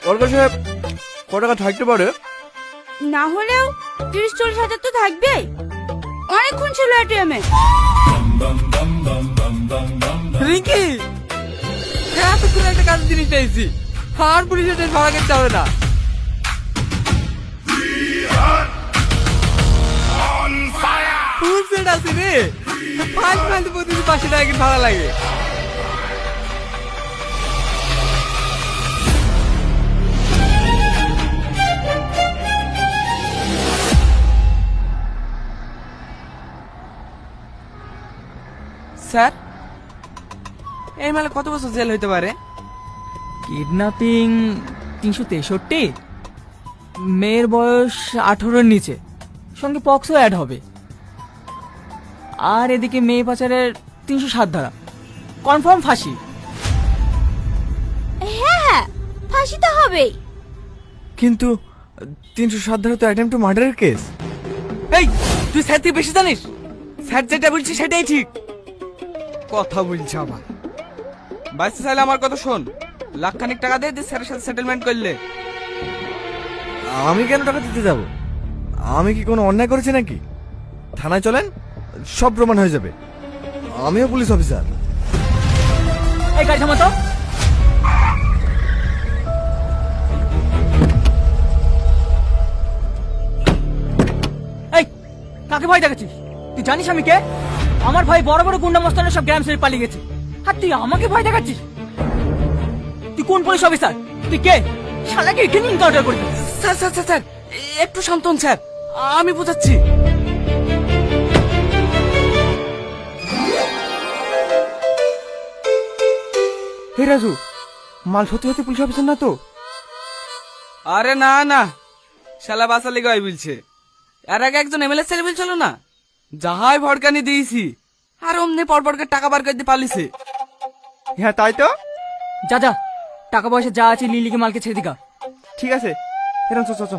ওর কাছে কত টাকা থাকতে পারে? না হলেও 30-40 হাজার তো থাকবেই। অনেকক্ষণ ছিল এটিএমে। রিঙ্কি, এতক্ষণ একটা কাজের জিনিস পেয়েছি, আর পুলিশের টেস্ট ভাড়া করতে হবে না। ফুল সেট আছে রে, 5 মাইল প্রতিদিন 500 টাকা করে ভাড়া লাগে। স্যার, এই মালে কত বছর জেল হইতে পারে? কিডন্যাপিং 363, মেয়ের বয়স 18-এর নিচে, সঙ্গে পক্সও অ্যাড হবে। আর এদিকে মেয়ে পাচারের 307 ধারা, কনফার্ম ফাঁসি। হ্যাঁ, ফাঁসি তো হবেই। কিন্তু 307 ধারা তো অ্যাটেম্প টু মার্ডারের কেস। এই, তুই স্যার থেকে বেশি জানিস? স্যার যেটা বলছি সেটাই ঠিক। কথা বলছে আবার। বাইসে চাইলে আমার কথা শোন, লাখখানিক টাকা দিয়ে স্যারের সাথে সেটেলমেন্ট করলে। আমি কেন টাকা দিতে যাব? আমি কি কোনো অন্যায় করেছি নাকি? থানায় চলেন, সব প্রমাণ হয়ে যাবে। আমিও পুলিশ অফিসার। এই গাড়ি থামাতো। এই, কাকে ভয় দেখাচ্ছিস? তুই জানিস আমি কে? আমার ভাই বড় বড় গুন্ডা মস্তানের সব গ্রাম ছেড়ে পালিয়ে গেছে, আর তুই আমাকে ভয় দেখাচ্ছিস? তুই কোন পুলিশ অফিসার? তুই কে? শালাকে এখানে এনকাউন্টার করবি? স্যার স্যার স্যার স্যার, একটু শান্ত হন স্যার, আমি বোঝাচ্ছি। হে রাজু, মাল সত্যি সত্যি পুলিশ অফিসার না তো? আরে না না, শালা বাঁচালি গাই বলছে। এর আগে একজন এমএলএ ছেলে বলছিল না, যাহাই ভড়কানি দিয়েছি আর অমনি পরপরকে টাকা বার করে দিয়ে পালিছে। হ্যাঁ তাই তো। যা যা, টাকা পয়সা যা আছে লিলিকে মালকে ছেড়ে দিকা। ঠিক আছে, এরকম চ চ চ।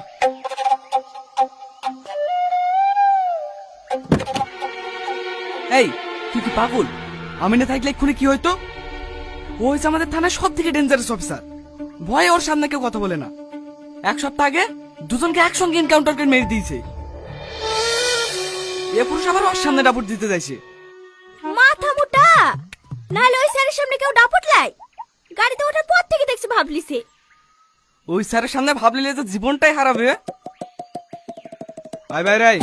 এই, তুই কি পাগল? আমি না থাকলে এক্ষুনি কি হইতো? ও হচ্ছে আমাদের থানার সব থেকে ডেঞ্জারাস অফিসার। ভয়ে ওর সামনে কেউ কথা বলে না। 1 সপ্তাহ আগে দুজনকে একসঙ্গে এনকাউন্টার করে মেরে দিয়েছে। এ পুরুষ আবার ওর সামনে ডাপুট দিতে যাইছে। মাথা মোটা, নাহলে ওই স্যারের সামনে কেউ ডাপট লাই। গাড়িতে ওঠার পর থেকে দেখছি ভাবলিছে। ওই স্যারের সামনে ভাবলিলে তো জীবনটাই হারাবে। বাই বাই রাই।